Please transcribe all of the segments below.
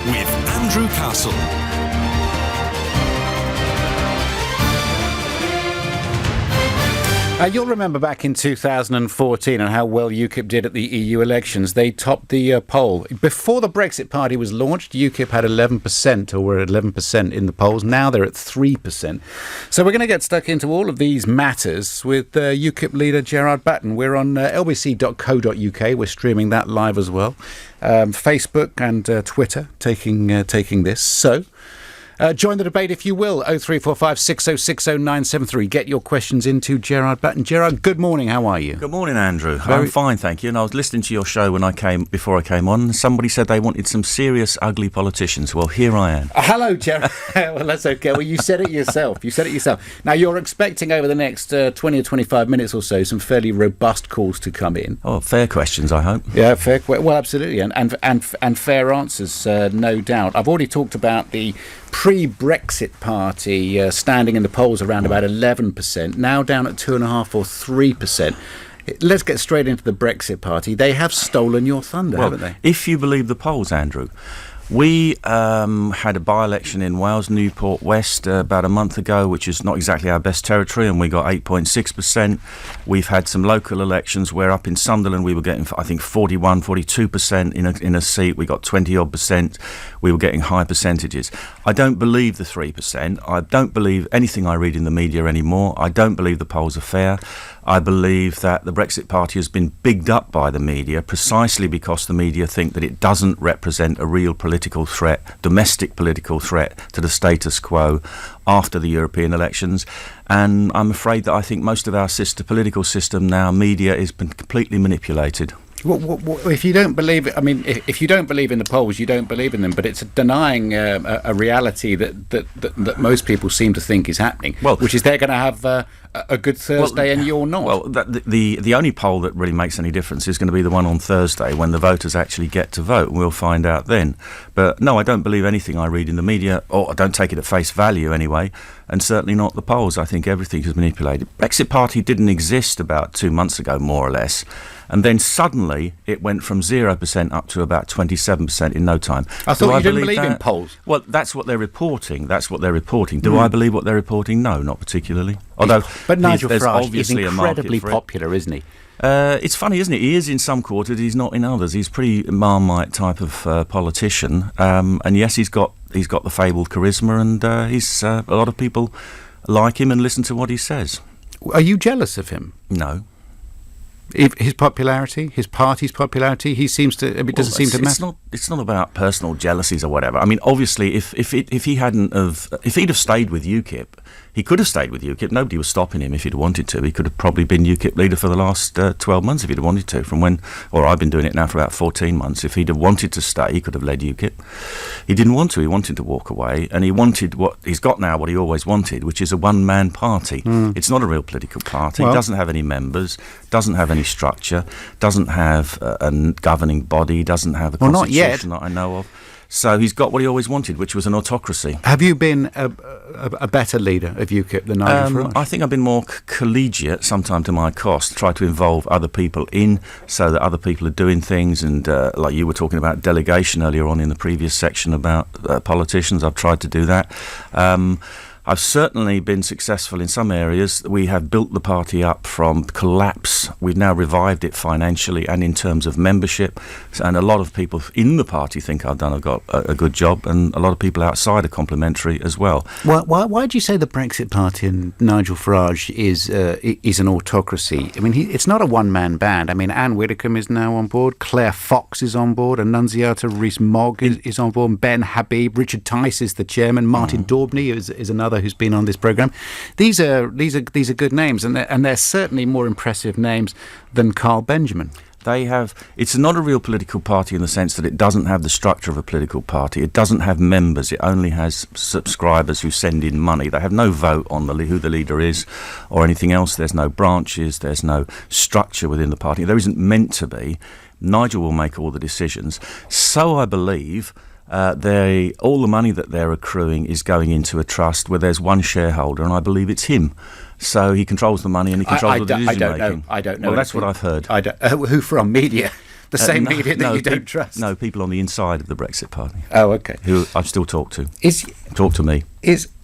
with Andrew Castle. You'll remember back in 2014 and how well Ukip did at the EU elections. They topped the poll. Before the Brexit Party was launched, Ukip had 11%, or were at 11% in the polls. Now they're at 3%. So we're going to get stuck into all of these matters with Ukip leader Gerard Batten. We're on lbc.co.uk. We're streaming that live as well. Facebook and Twitter taking this. So join the debate if you will. 0345 6060 973. Get your questions into Gerard Batten. Gerard, good morning. How are you? Good morning, Andrew. I'm fine, thank you. And I was listening to your show before I came on. Somebody said they wanted some serious, ugly politicians. Well, here I am. Hello, Gerard. Well, that's okay. Well, you said it yourself. Now, you're expecting over the next 20 or 25 minutes or so some fairly robust calls to come in. Oh, fair questions, I hope. Yeah, fair. Well, absolutely, and fair answers, no doubt. I've already talked about the pre-Brexit party standing in the polls around about 11%, now down at 2.5% or 3%. Let's get straight into the Brexit party. They have stolen your thunder, haven't they? If you believe the polls, Andrew. We had a by-election in Wales, Newport West, about a month ago, which is not exactly our best territory, and we got 8.6%. We've had some local elections where up in Sunderland we were getting, I think, 41, 42% in a seat. We got 20-odd%. We were getting high percentages. I don't believe the 3%. I don't believe anything I read in the media anymore. I don't believe the polls are fair. I believe that the Brexit Party has been bigged up by the media precisely because the media think that it doesn't represent a real political threat, domestic political threat to the status quo after the European elections. And I'm afraid that I think most of our political system now, media, has been completely manipulated. If you don't believe it, I mean, if you don't believe in the polls, you don't believe in them. But it's denying a reality that most people seem to think is happening. Well, which is they're going to have a good Thursday, and you're not. Well, the only poll that really makes any difference is going to be the one on Thursday when the voters actually get to vote. We'll find out then. But no, I don't believe anything I read in the media, or I don't take it at face value anyway. And certainly not the polls. I think everything is manipulated. Brexit Party didn't exist about 2 months ago, more or less. And then suddenly it went from 0% up to about 27% in no time. I thought you didn't believe in polls. Well, that's what they're reporting. Do I believe what they're reporting? No, not particularly. Although, but Nigel Farage is incredibly popular, isn't he? It's funny, isn't it? He is in some quarters, he's not in others. He's a pretty Marmite type of politician. And yes, he's got the fabled charisma, and a lot of people like him and listen to what he says. Are you jealous of him? No. His popularity, his party's popularity, he seems to. It doesn't seem to matter. It's not about personal jealousies or whatever. I mean, obviously, if he'd have stayed with Ukip, he could have stayed with Ukip. Nobody was stopping him if he'd wanted to. He could have probably been Ukip leader for the last 12 months if he'd wanted to. I've been doing it now for about 14 months. If he'd have wanted to stay, he could have led Ukip. He didn't want to. He wanted to walk away, and he wanted what he's got now, what he always wanted, which is a one-man party. It's not a real political party. It doesn't have any members, doesn't have any structure, doesn't have a governing body, doesn't have a constitution that I know of. So he's got what he always wanted, which was an autocracy. Have you been a better leader of Ukip than Nigel Farage? I think I've been more collegiate, sometimes to my cost, try to involve other people in so that other people are doing things. And like you were talking about delegation earlier on in the previous section about politicians, I've tried to do that. I've certainly been successful in some areas. We have built the party up from collapse. We've now revived it financially and in terms of membership. And a lot of people in the party think I've done a good job, and a lot of people outside are complimentary as well. Why do you say the Brexit Party and Nigel Farage is an autocracy? I mean, it's not a one-man band. I mean, Anne Widdecombe is now on board. Claire Fox is on board. Annunziata Rees-Mogg is on board. Ben Habib. Richard Tice is the chairman. Martin Daubney is another who's been on this programme. These are good names, and they're certainly more impressive names than Carl Benjamin. It's not a real political party in the sense that it doesn't have the structure of a political party. It doesn't have members. It only has subscribers who send in money. They have no vote on who the leader is or anything else. There's no branches. There's no structure within the party. There isn't meant to be. Nigel will make all the decisions. So I believe all the money that they're accruing is going into a trust where there's one shareholder, and I believe it's him. So he controls the money and he controls the decision making. I don't know. Well, that's what I've heard. Who from? Media? The same media that you don't trust? No, people on the inside of the Brexit Party. Oh, okay. Who I still talk to. Talk to me.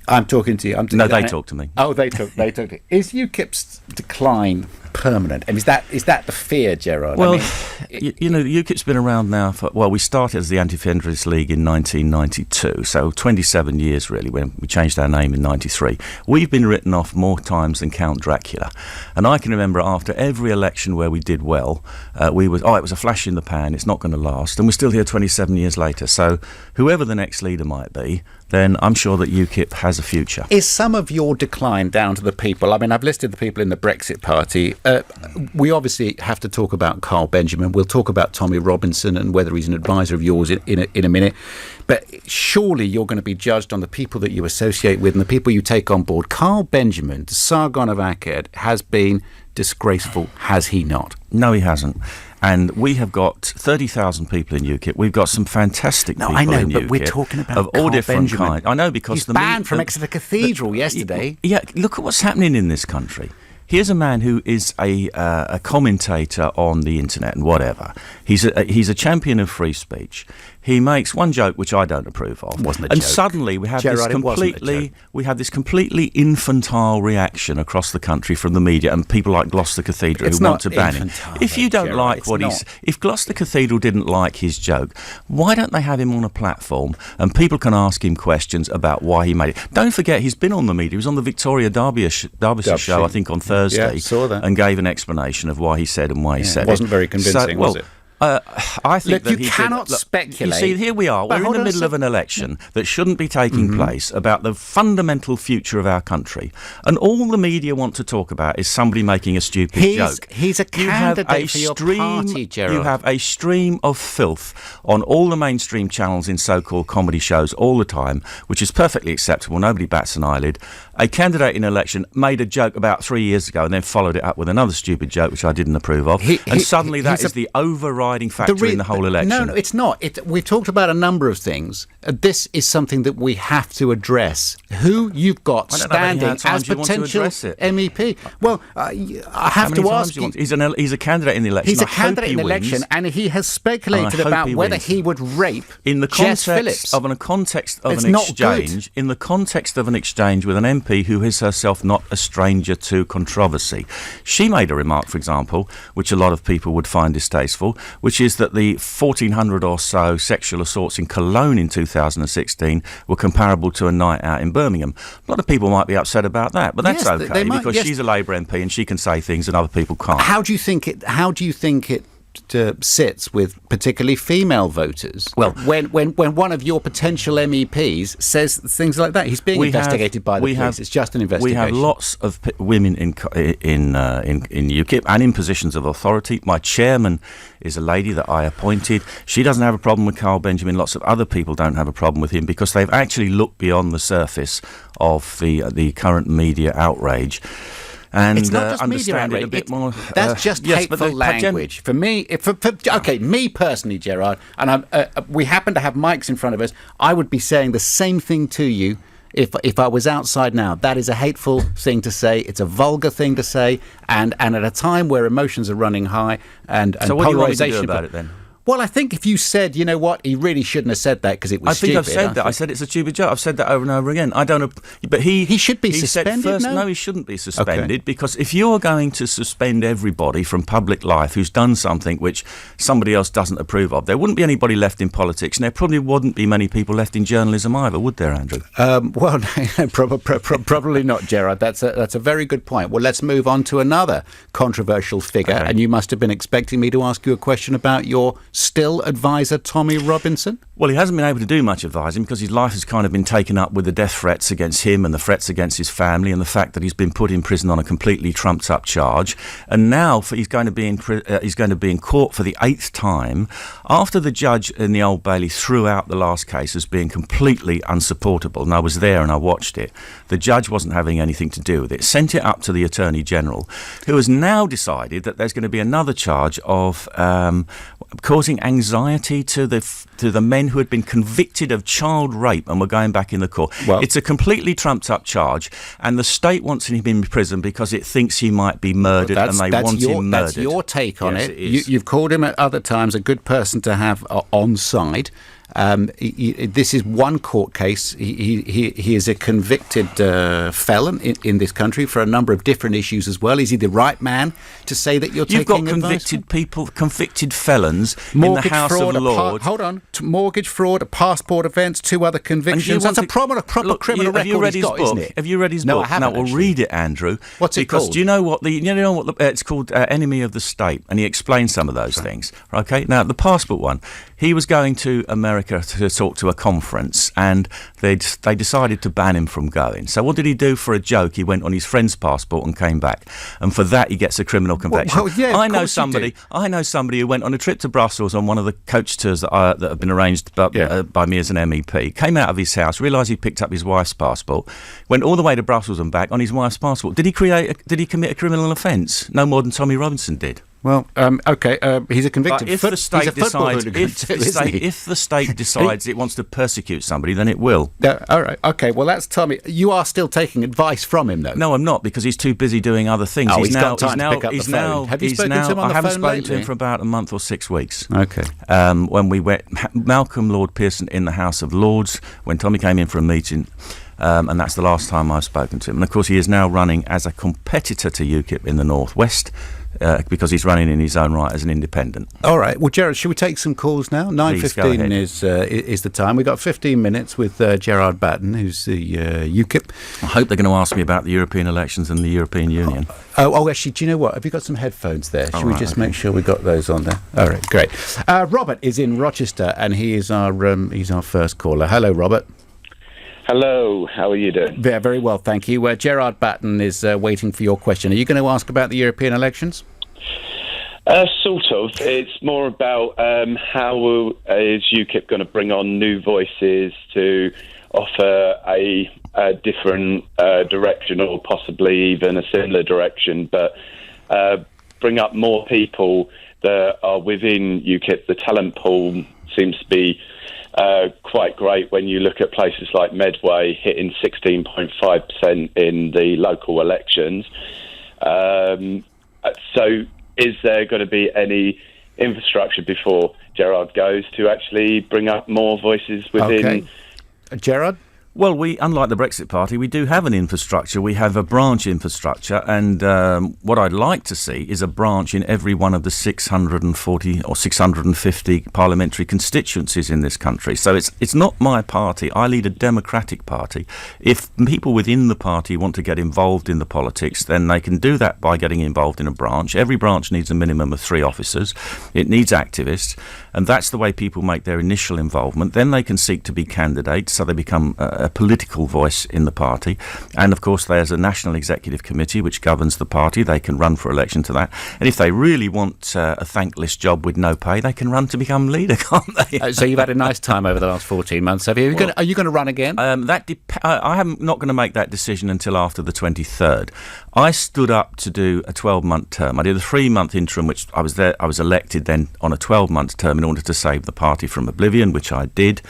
I'm talking to you. No, they talk to me. Oh, they talk to you. Is UKIP's decline permanent? And is that the fear, Gerard? Well, UKIP's been around now we started as the Anti-Federalist League in 1992, so 27 years really, when we changed our name in 93. We've been written off more times than Count Dracula. And I can remember after every election where we did well, it was a flash in the pan, it's not going to last, and we're still here 27 years later. So whoever the next leader might be, then I'm sure that UKIP has a future. Is some of your decline down to the people? I mean, I've listed the people in the Brexit Party. We obviously have to talk about Carl Benjamin. We'll talk about Tommy Robinson and whether he's an advisor of yours in a minute. But surely you're going to be judged on the people that you associate with and the people you take on board. Carl Benjamin, the Sargon of Akkad, has been disgraceful, has he not? No, he hasn't. And we have got 30,000 people in UKIP. We've got some fantastic people in UKIP. I know, but we're talking about of all different kinds. I know, because he's banned from Exeter Cathedral yesterday. Yeah, look at what's happening in this country. Here's a man who is a commentator on the internet and whatever. He's a champion of free speech. He makes one joke which I don't approve of. Wasn't a and joke. Suddenly we have this completely infantile reaction across the country from the media and people like Gloucester Cathedral who want to ban him. If you don't like what if Gloucester Cathedral didn't like his joke, why don't they have him on a platform and people can ask him questions about why he made it? Don't forget, he's been on the media. He was on the Victoria Derbyshire show, I think, on Thursday, yeah, saw that. And gave an explanation of why he said and why he said it. It wasn't very convincing, was it? I think that you cannot speculate. You see, here we are. We're in the middle of an election that shouldn't be taking place about the fundamental future of our country, and all the media want to talk about is somebody making a stupid joke. He's a candidate for your party, Gerard. You have a stream of filth on all the mainstream channels in so-called comedy shows all the time, which is perfectly acceptable. Nobody bats an eyelid. A candidate in an election made a joke about 3 years ago and then followed it up with another stupid joke, which I didn't approve of. Suddenly that is the overriding factor in the whole election. No, it's not. We've talked about a number of things. This is something that we have to address. Who you've got standing as potential MEP. Well, I have to ask you. He's a candidate in the election. He's a candidate in the election, and he has speculated about whether he would rape in the context of an exchange. In the context of an exchange with an MP who is herself not a stranger to controversy. She made a remark, for example, which a lot of people would find distasteful, which is that the 1,400 or so sexual assaults in Cologne in 2016 were comparable to a night out in Birmingham. A lot of people might be upset about that, but that's okay because she's a Labour MP and she can say things and other people can't. How do you think it sits with particularly female voters? Well, when one of your potential MEPs says things like that, he's being investigated by the police. It's just an investigation. We have lots of women in UKIP and in positions of authority. My chairman is a lady that I appointed. She doesn't have a problem with Carl Benjamin. Lots of other people don't have a problem with him because they've actually looked beyond the surface of the current media outrage. And it's not just understand media it a bit more. That's just hateful language. For me, me personally, Gerard, and we happen to have mics in front of us, I would be saying the same thing to you if I was outside now. That is a hateful thing to say. It's a vulgar thing to say. And at a time where emotions are running high and so polarisation. what do you want me to do about it then? Well, I think if you said, you know what, he really shouldn't have said that because it was stupid. I've said that. I said it's a stupid joke. I've said that over and over again. I don't know. But he should be suspended. No, he shouldn't be suspended because if you're going to suspend everybody from public life who's done something which somebody else doesn't approve of, there wouldn't be anybody left in politics, and there probably wouldn't be many people left in journalism either, would there, Andrew? Well, probably not, Gerard. That's a very good point. Well, let's move on to another controversial figure, and you must have been expecting me to ask you a question about your still advisor, Tommy Robinson? Well, he hasn't been able to do much advising because his life has kind of been taken up with the death threats against him and the threats against his family and the fact that he's been put in prison on a completely trumped-up charge. And now he's going to be in court for the 8th time after the judge in the Old Bailey threw out the last case as being completely unsupportable. And I was there and I watched it. The judge wasn't having anything to do with it. Sent it up to the Attorney General, who has now decided that there's going to be another charge of causing causing anxiety to the men who had been convicted of child rape and were going back in the court. Well, it's a completely trumped-up charge, and the state wants him in prison because it thinks he might be murdered, and they want him murdered. That's your take on Yes, it. it is. You've called him at other times a good person to have on side. This is one court case. He is a convicted felon in this country for a number of different issues as well. Is he the right man to say that you've You've got taking advice convicted felons mortgage in the House fraud, of Lords. hold on. Mortgage fraud, a passport offence, 2 other convictions. That's a proper criminal record. Have you read his book? Isn't it? Have you read his No, book? I haven't. No, well, read it, Andrew. What's it called? Do you know what it's called? Enemy of the State, and he explains some of those things. Okay, now the passport one. He was going to America to talk to a conference, and they decided to ban him from going. So what did he do for a joke? He went on his friend's passport and came back, and for that he gets a criminal conviction. Well, yeah, I know somebody who went on a trip to Brussels on one of the coach tours that have been arranged by me as an MEP. Came out of his house, realised he picked up his wife's passport, went all the way to Brussels and back on his wife's passport. Did he commit a criminal offence? No more than Tommy Robinson did. Well, okay, he's a convicted. But if the state decides it wants to persecute somebody, then it will. All right, okay. Well, that's Tommy. You are still taking advice from him, though. No, I'm not, because he's too busy doing other things. Oh, he's got time to pick up the phone. Have you spoken to him on the phone lately? I haven't spoken to him for about a month or 6 weeks. Okay. When we went, Malcolm Lord Pearson in the House of Lords, when Tommy came in for a meeting. And that's the last time I've spoken to him. And of course, he is now running as a competitor to UKIP in the North West. Because he's running in his own right as an independent. All right. Well, Gerard, should we take some calls now? 9:15 is the time. We've got 15 minutes with Gerard Batten, who's the UKIP. I hope they're going to ask me about the European elections and the European Union. Oh, actually, do you know what? Have you got some headphones there? Should we just make sure we got those on there? All right, great. Robert is in Rochester, and he's our first caller. Hello, Robert. Hello, how are you doing? Very well, thank you. Gerard Batten is waiting for your question. Are you going to ask about the European elections? Sort of. It's more about how is UKIP going to bring on new voices to offer a different direction, or possibly even a similar direction, but bring up more people that are within UKIP. The talent pool seems to be quite great when you look at places like Medway hitting 16.5% in the local elections. So is there going to be any infrastructure before Gerard goes to actually bring up more voices within... Okay. Gerard? Well, unlike the Brexit Party, we do have an infrastructure. We have a branch infrastructure, and what I'd like to see is a branch in every one of the 640 or 650 parliamentary constituencies in this country. So it's not my party. I lead a democratic party. If people within the party want to get involved in the politics, then they can do that by getting involved in a branch. Every branch needs a minimum of 3 officers. It needs activists, and that's the way people make their initial involvement. Then they can seek to be candidates, so they become a political voice in the party. And of course there's a National Executive Committee which governs the party. They can run for election to that, and if they really want a thankless job with no pay, they can run to become leader, can't they? So you've had a nice time over the last 14 months, have you? Are you going to run again? I am not going to make that decision until after the 23rd. I stood up to do a 12-month term. I did a 3-month interim, which I was elected then on a 12-month term in order to save the party from oblivion, which I did.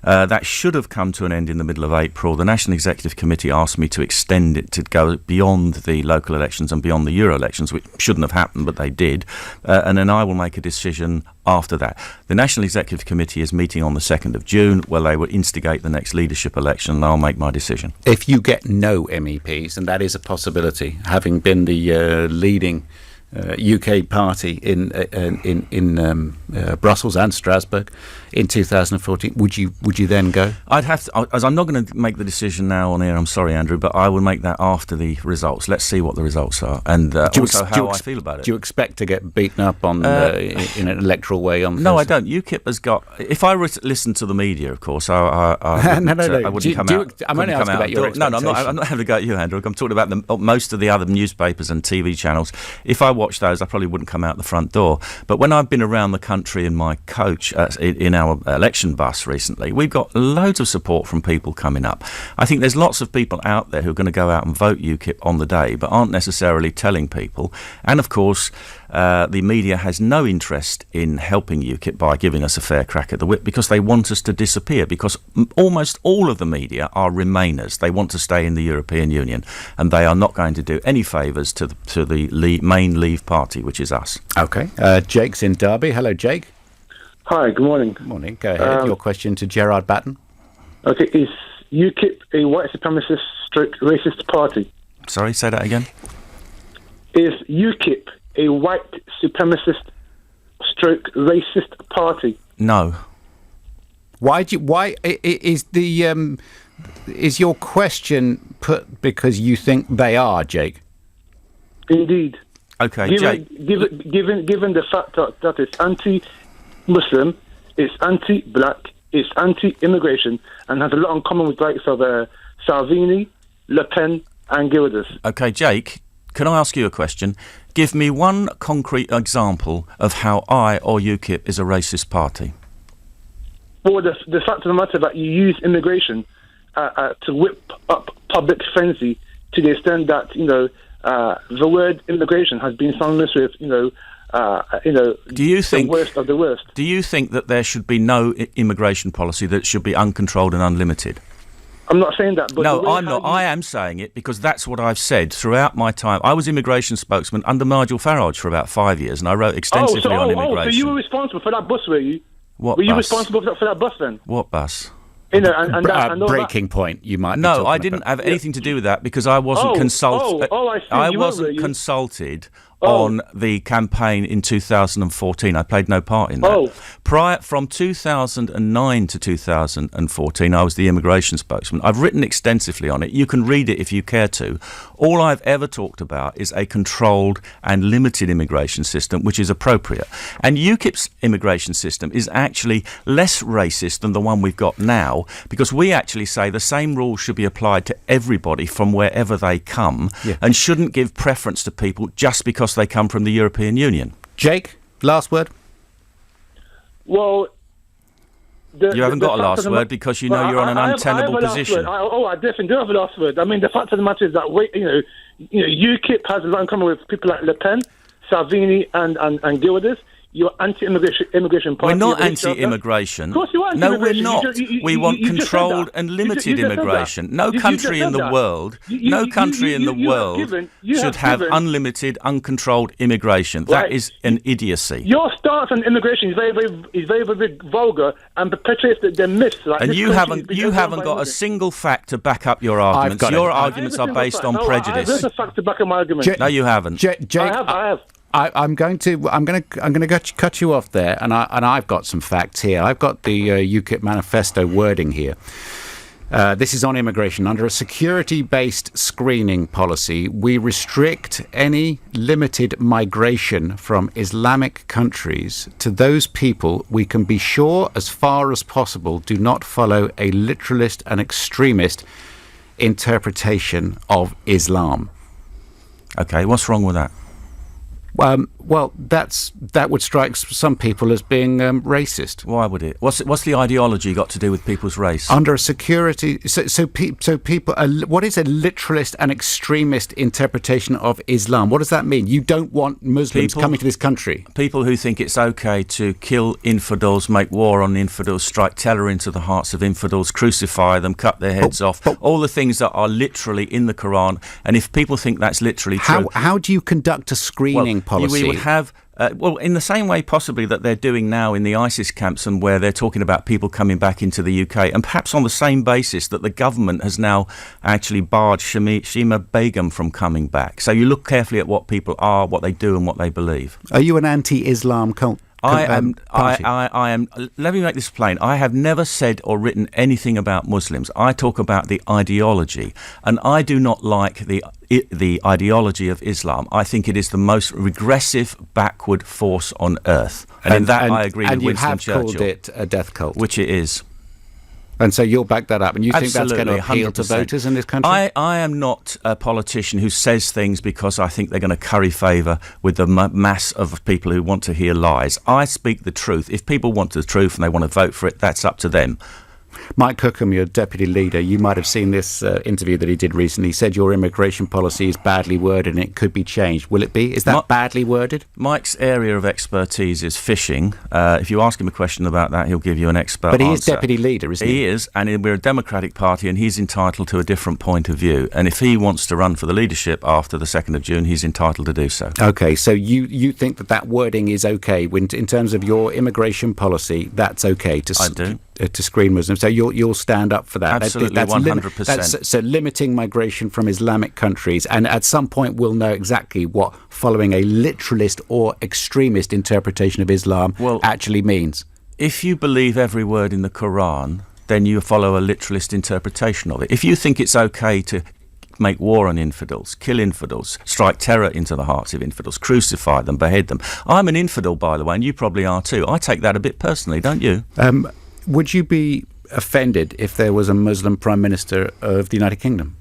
That should have come to an end in the middle of April. The National Executive Committee asked me to extend it to go beyond the local elections and beyond the Euro elections, which shouldn't have happened, but they did. And then I will make a decision after that. The National Executive Committee is meeting on the 2nd of June, where they will instigate the next leadership election, and I'll make my decision. If you get no MEPs, and that is a possibility, having been the leading UK party in Brussels and Strasbourg in 2014, would you then go? I'd have to, as I'm not going to make the decision now on air. I'm sorry, Andrew, but I will make that after the results. Let's see what the results are, and also how I feel about it. Do you expect to get beaten up on in an electoral way on? No, Thursday? I don't. UKIP has got. If I listen to the media, of course, I wouldn't come out. I'm only asking about your expectations. No, I'm not having a go at you, Andrew. I'm talking about most of the other newspapers and TV channels. If I watched those, I probably wouldn't come out the front door. But when I've been around the country in my coach in our election bus recently, we've got loads of support from people coming up. I think there's lots of people out there who are going to go out and vote UKIP on the day, but aren't necessarily telling people. And of course, the media has no interest in helping UKIP by giving us a fair crack at the whip, because they want us to disappear, because almost all of the media are Remainers. They want to stay in the European Union, and they are not going to do any favours to the main Leave party, which is us. OK. Jake's in Derby. Hello, Jake. Hi, good morning. Good morning. Go ahead. Your question to Gerard Batten. Okay, is UKIP a white supremacist stroke racist party? Sorry, say that again. Is UKIP a white supremacist stroke racist party? No. Why is your question put because you think they are, Jake? Indeed. Okay, Jake. Given the fact that it's anti-Muslim, it's anti-black, it's anti-immigration, and has a lot in common with the likes of Salvini, Le Pen, and Gilders. Okay, Jake, can I ask you a question? Give me one concrete example of how I or UKIP is a racist party. Well, the fact of the matter that you use immigration to whip up public frenzy to the extent that the word immigration has been synonymous with do you think, the worst of the worst. Do you think that there should be no immigration policy, that should be uncontrolled and unlimited? I'm not saying that. But no, I'm not. I am saying it because that's what I've said throughout my time. I was immigration spokesman under Nigel Farage for about 5 years, and I wrote extensively on immigration. So you were responsible for that bus, were you? What were bus? you responsible for that bus then? What bus? Breaking point. You might. No, I didn't have anything to do with that because I wasn't consulted. I wasn't consulted on the campaign in 2014. I played no part in that. From 2009 to 2014, I was the immigration spokesman. I've written extensively on it. You can read it if you care to. All I've ever talked about is a controlled and limited immigration system, which is appropriate. And UKIP's immigration system is actually less racist than the one we've got now, because we actually say the same rules should be applied to everybody from wherever they come, and shouldn't give preference to people just because they come from the European Union. Jake, last word? Well, you haven't got a last word because you know you're on an untenable position. I definitely do have a last word. I mean, the fact of the matter is that UKIP has a lot in common with people like Le Pen, Salvini, and Gilders. You're anti-immigration party. We're not anti-immigration. Of course you are. No, we're not. We want controlled and limited immigration. No country in the world should have unlimited, uncontrolled immigration. That is an idiocy. Your stance on immigration is very vulgar and perpetuates the myths. And you haven't got a single fact to back up your arguments. Your arguments are based on prejudice. There's a fact to back up my argument. No, you haven't. Jake, I have. I'm going to cut you off there, and I've got some facts here. I've got the UKIP manifesto wording here. This is on immigration. Under a security-based screening policy, we restrict any limited migration from Islamic countries to those people we can be sure as far as possible do not follow a literalist and extremist interpretation of Islam. Okay, what's wrong with that? Well, that would strike some people as being racist. Why would it? What's the ideology got to do with people's race? Under a security, so people. What is a literalist and extremist interpretation of Islam? What does that mean? You don't want Muslims coming to this country? People who think it's okay to kill infidels, make war on infidels, strike terror into the hearts of infidels, crucify them, cut their heads off. All the things that are literally in the Quran. And if people think that's literally true, how do you conduct a screening policy? We would have, in the same way possibly that they're doing now in the ISIS camps, and where they're talking about people coming back into the UK, and perhaps on the same basis that the government has now actually barred Shima Begum from coming back. So you look carefully at what people are, what they do, and what they believe. Are you an anti-Islam cult? I am. Let me make this plain. I have never said or written anything about Muslims. I talk about the ideology, and I do not like the ideology of Islam. I think it is the most regressive, backward force on earth, and in that I agree with Winston Churchill. And you have called it a death cult, which it is. And so you'll back that up, and you think that's going to appeal 100%. to voters in this country? I am not a politician who says things because I think they're going to curry favour with the mass of people who want to hear lies. I speak the truth. If people want the truth and they want to vote for it, that's up to them. Mike Cookham, your deputy leader, you might have seen this interview that he did recently. He said your immigration policy is badly worded and it could be changed. Will it be? Is that badly worded? Mike's area of expertise is fishing. If you ask him a question about that, he'll give you an expert answer. But he is deputy leader, isn't he? He is, and we're a democratic party, and he's entitled to a different point of view. And if he wants to run for the leadership after the 2nd of June, he's entitled to do so. OK, so you think that wording is OK? In terms of your immigration policy, that's OK to screen Muslims. So you'll stand up for that. Absolutely, 100%. So limiting migration from Islamic countries, and at some point we'll know exactly what following a literalist or extremist interpretation of Islam actually means. If you believe every word in the Quran, then you follow a literalist interpretation of it. If you think it's okay to make war on infidels, kill infidels, strike terror into the hearts of infidels, crucify them, behead them. I'm an infidel, by the way, and you probably are too. I take that a bit personally, don't you? Would you be offended if there was a Muslim Prime Minister of the United Kingdom?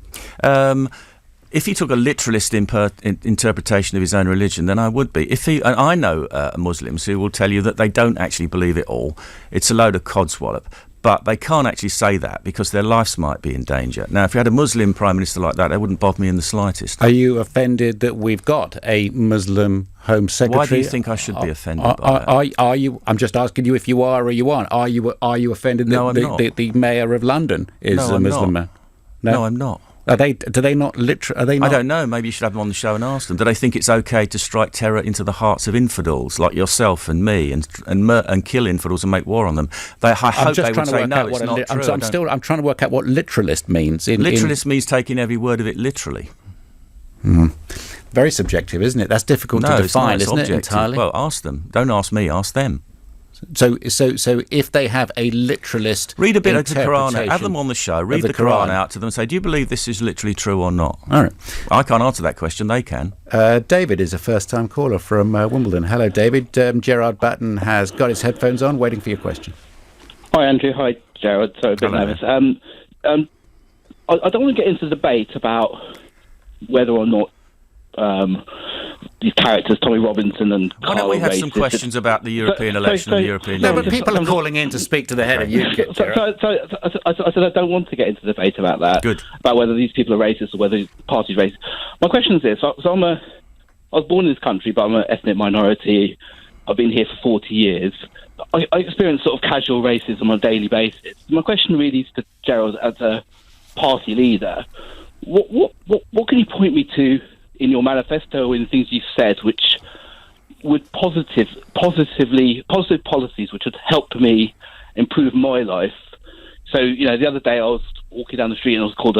If he took a literalist interpretation of his own religion, then I would be. And I know Muslims who will tell you that they don't actually believe it all. It's a load of codswallop. But they can't actually say that because their lives might be in danger. Now, if you had a Muslim Prime Minister like that, it wouldn't bother me in the slightest. Are you offended that we've got a Muslim Home Secretary? Why do you think I should be offended by that? Are you? I'm just asking you if you are or you aren't. Are you offended that the Mayor of London is a Muslim man? No, I'm not. Are they? Do they not? Are they not? I don't know. Maybe you should have them on the show and ask them. Do they think it's okay to strike terror into the hearts of infidels like yourself and me, and kill infidels and make war on them? I hope they would say no. It's not true. I'm trying to work out what literalist means. Literalist means taking every word of it literally. Very subjective, isn't it? That's difficult to define, isn't it? Entirely. Well, ask them. Don't ask me. Ask them. So if they have a literalist read a bit of the Quran out, have them on the show, read the Quran out to them and say, do you believe this is literally true or not? All right. I can't answer that question, they can. David is a first-time caller from Wimbledon. Hello, David. Gerard Batten has got his headphones on, waiting for your question. Hi, Andrew. Hi, Gerard. Sorry, a bit nervous. I don't want to get into the debate about whether or not these characters, Tommy Robinson and Why don't we have some questions about the European election and the European Union? No, but people are calling in to speak to the head of Ukip. So I said I don't want to get into the debate about that. Good. About whether these people are racist or whether the party's racist. My question is this. I was born in this country, but I'm an ethnic minority. I've been here for 40 years. I experience sort of casual racism on a daily basis. My question really is to Gerald as a party leader. What can you point me to in your manifesto, in things you've said, which would positive policies which would help me improve my life? So, the other day I was walking down the street and I was called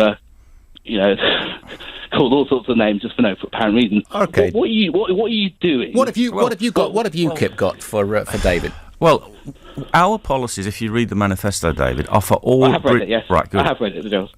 called all sorts of names just for no apparent reason. Okay. What are you doing? What have Ukip got for David? Well, our policies, if you read the manifesto, David, are for all... I have read it, yes. Right, good. I have read it, Giles.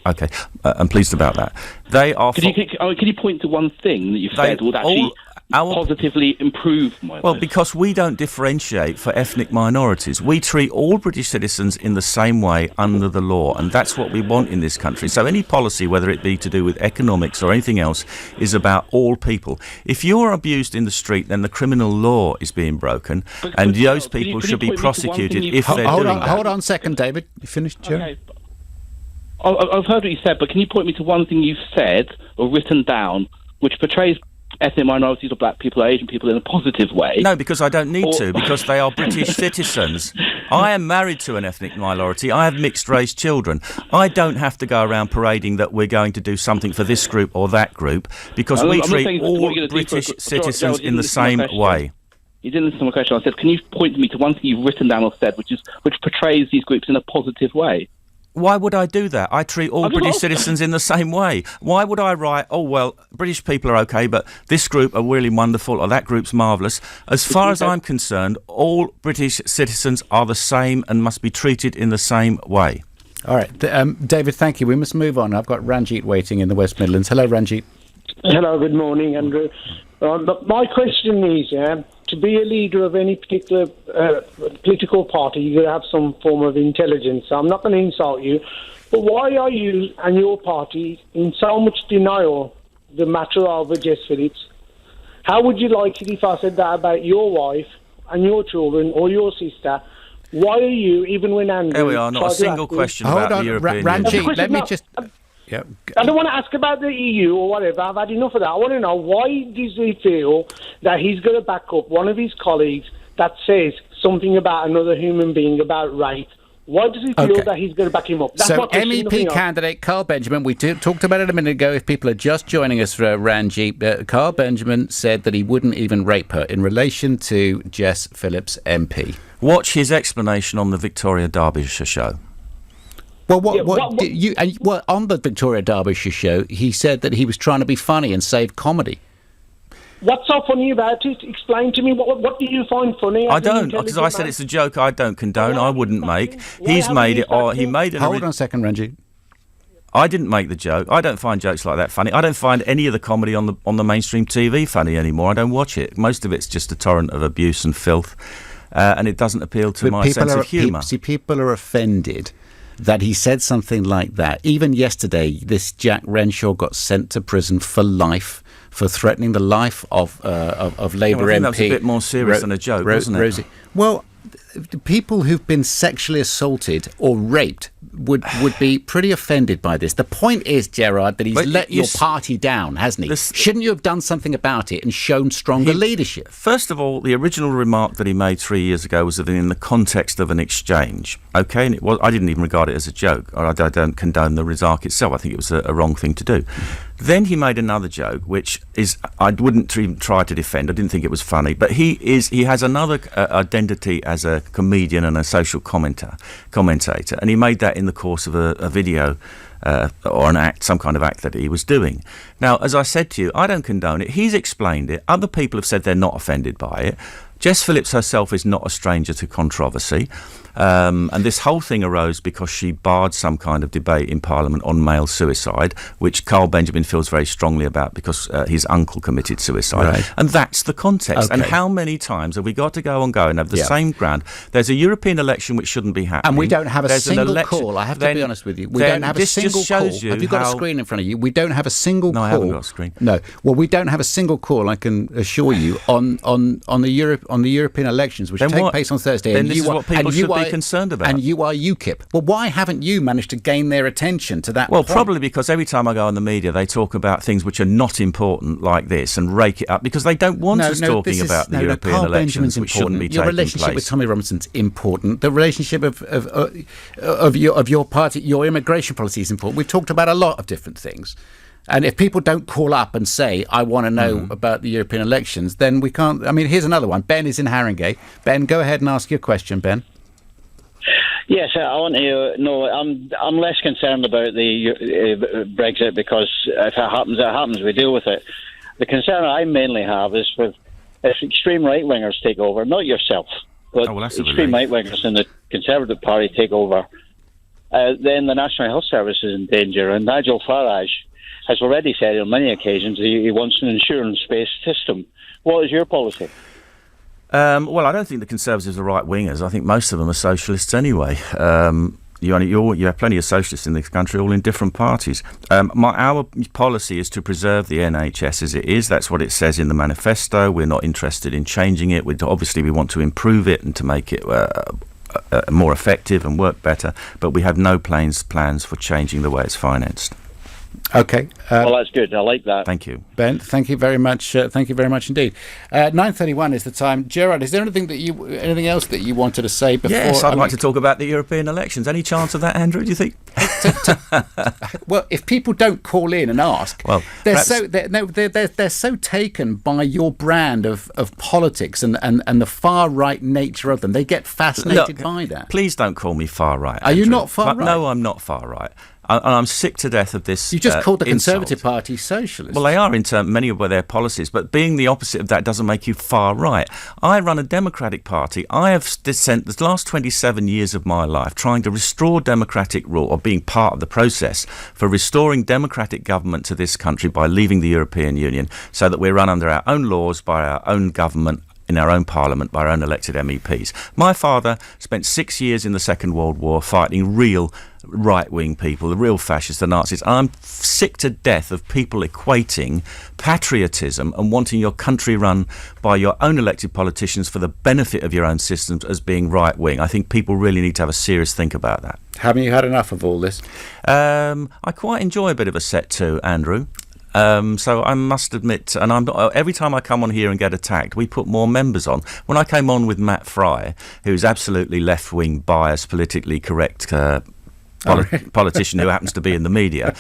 Okay, I'm pleased about that. They are... Can you point to one thing that you've said would actually positively improve my life? Well, because we don't differentiate for ethnic minorities. We treat all British citizens in the same way under the law, and that's what we want in this country. So any policy, whether it be to do with economics or anything else, is about all people. If you're abused in the street, then the criminal law is being broken, and those people should be prosecuted if they're doing that. Hold on a second, David. You finished, Joe? Okay. I've heard what you said, but can you point me to one thing you've said or written down which portrays ethnic minorities or black people or Asian people in a positive way? No, because I don't need to, because they are British citizens. I am married to an ethnic minority. I have mixed-race children. I don't have to go around parading that we're going to do something for this group or that group, because we treat all British citizens in the same way. You didn't listen to my question. I said, can you point me to one thing you've written down or said which portrays these groups in a positive way? Why would I do that? I treat all British citizens in the same way. Why would I write, British people are okay, but this group are really wonderful, or that group's marvellous? As far as I'm concerned, all British citizens are the same and must be treated in the same way. All right. David, thank you. We must move on. I've got Ranjit waiting in the West Midlands. Hello, Ranjit. Hello, good morning, Andrew. My question is, to be a leader of any particular political party, you've got to have some form of intelligence. So I'm not going to insult you, but why are you and your party in so much denial the matter of Jess Phillips? How would you like it if I said that about your wife and your children or your sister? Why are you, even when Andrew... There we are, not a single question about the European Union. Ranjit, let me just... Yeah. I don't want to ask about the EU or whatever. I've had enough of that. I want to know, why does he feel that he's going to back up one of his colleagues that says something about another human being about rape? Why does he feel that he's going to back him up? That's so MEP candidate Carl Benjamin, we talked about it a minute ago. If people are just joining us for Ranjit, Carl Benjamin said that he wouldn't even rape her in relation to Jess Phillips MP. Watch his explanation on the Victoria Derbyshire show. Well, on the Victoria Derbyshire show, he said that he was trying to be funny and save comedy. What's so funny about it? Explain to me. What do you find funny? I don't, because I said it's a joke I don't condone, I wouldn't make. He's made it, or he made it... Hold on a second, Ranjit. I didn't make the joke. I don't find jokes like that funny. I don't find any of the comedy on the mainstream TV funny anymore. I don't watch it. Most of it's just a torrent of abuse and filth, and it doesn't appeal to my sense of humour. People are offended that he said something like that. Even yesterday, this Jack Renshaw got sent to prison for life for threatening the life of Labour MP. That was a bit more serious than a joke, wasn't it? Rosie. Well, people who've been sexually assaulted or raped would be pretty offended by this. The point is, Gerard, that he's let your party down, hasn't he? Shouldn't you have done something about it and shown stronger leadership? First of all, the original remark that he made 3 years ago was in the context of an exchange, okay? And I didn't even regard it as a joke. I don't condone the remark itself. I think it was a wrong thing to do. Then he made another joke, which is I wouldn't even try to defend. I didn't think it was funny, but he has another identity as a comedian and a social commentator, and he made that in the course of a video or an act, some kind of act that he was doing. Now, as I said to you, I don't condone it. He's explained it. Other people have said they're not offended by it. Jess Phillips herself is not a stranger to controversy. And this whole thing arose because she barred some kind of debate in Parliament on male suicide, which Carl Benjamin feels very strongly about because his uncle committed suicide. Right. And that's the context. Okay. And how many times have we got to go and have the same ground? There's a European election which shouldn't be happening. And we don't have a single call. I have to be honest with you. We don't have a single call. Have you got a screen in front of you? We don't have a single call. No, I haven't got a screen. No. Well, we don't have a single call, I can assure you, on the European elections, which take place on Thursday. Then this is what people should be concerned about. And you are Ukip. Well, why haven't you managed to gain their attention to that point? Probably because every time I go on the media, they talk about things which are not important like this and rake it up because they don't want us talking about the European elections, which shouldn't be taking place. Your relationship with Tommy Robinson's important. The relationship of your party, your immigration policy is important. We've talked about a lot of different things. And if people don't call up and say, I want to know about the European elections, then we can't... I mean, here's another one. Ben is in Haringey. Ben, go ahead and ask your question, Ben. Yes, I want to know. I'm less concerned about the Brexit because if it happens, we deal with it. The concern I mainly have is if extreme right-wingers take over, not yourself, but extreme right-wingers in the Conservative Party take over, then the National Health Service is in danger. And Nigel Farage has already said on many occasions he wants an insurance-based system. What is your policy? Well, I don't think the Conservatives are right-wingers. I think most of them are socialists anyway. You have plenty of socialists in this country, all in different parties. Our policy is to preserve the NHS as it is. That's what it says in the manifesto. We're not interested in changing it. Obviously, we want to improve it and to make it more effective and work better. But we have no plans for changing the way it's financed. Okay. Well, that's good. I like that. Thank you, Ben. Thank you very much. Thank you very much indeed. 9:31 is the time. Gerard, is there anything else that you wanted to say before? Yes, I'd like to talk about the European elections. Any chance of that, Andrew? Do you think? Well, if people don't call in and ask, well, they're so taken by your brand of politics and the far right nature of them. They get fascinated by that. Please don't call me far right. Are you not far right? No, I'm not far right. I'm sick to death of this. You just called the Conservative Party socialist. Well, they are in many of their policies, but being the opposite of that doesn't make you far right. I run a democratic party. I have spent the last 27 years of my life trying to restore democratic rule, or being part of the process for restoring democratic government to this country by leaving the European Union, so that we're run under our own laws by our own government in our own parliament by our own elected MEPs. My father spent 6 years in the Second World War fighting real right-wing people, the real fascists, the Nazis. I'm sick to death of people equating patriotism and wanting your country run by your own elected politicians for the benefit of your own systems as being right-wing. I think people really need to have a serious think about that. Haven't you had enough of all this? I quite enjoy a bit of a set too, Andrew. So I must admit, and every time I come on here and get attacked, we put more members on. When I came on with Matt Fry, who's absolutely left-wing biased, politically correct politician who happens to be in the media,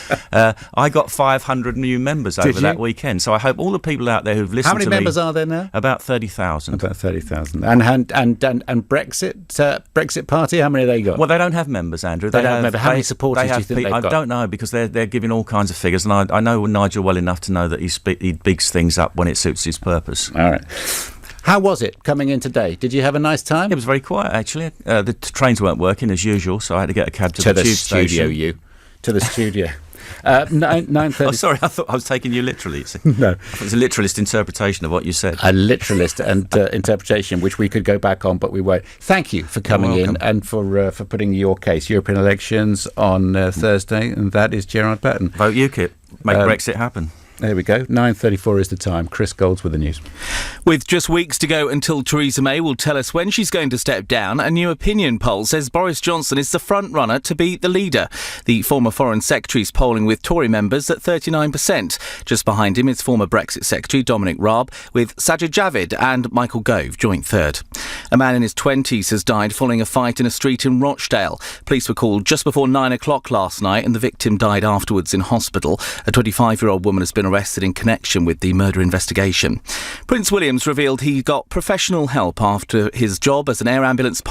I got 500 new members over that weekend. So I hope all the people out there who've listened to me... How many members are there now? About 30,000. About 30,000. And Brexit Party, how many have they got? Well, they don't have members, Andrew. They don't have members. How many supporters do you think they've got? I don't know, because they're giving all kinds of figures, and I know Nigel well enough to know that he bigs things up when it suits his purpose. All right. How was it coming in today? Did you have a nice time? It was very quiet, actually. The trains weren't working as usual, so I had to get a cab to the tube station. To the studio. 9:30. Oh, sorry, I thought I was taking you literally. No. It was a literalist interpretation of what you said. A literalist and interpretation, which we could go back on, but we won't. Thank you for coming in and for putting your case. European elections on Thursday, and that is Gerard Batten. Vote UKIP. Make Brexit happen. There we go. 9:34 is the time. Chris Golds with the news. With just weeks to go until Theresa May will tell us when she's going to step down, a new opinion poll says Boris Johnson is the front-runner to be the leader. The former Foreign Secretary's polling with Tory members at 39%. Just behind him is former Brexit Secretary Dominic Raab, with Sajid Javid and Michael Gove joint third. A man in his 20s has died following a fight in a street in Rochdale. Police were called just before 9 o'clock last night and the victim died afterwards in hospital. A 25-year-old woman has been arrested in connection with the murder investigation. Prince William's revealed he got professional help after his job as an air ambulance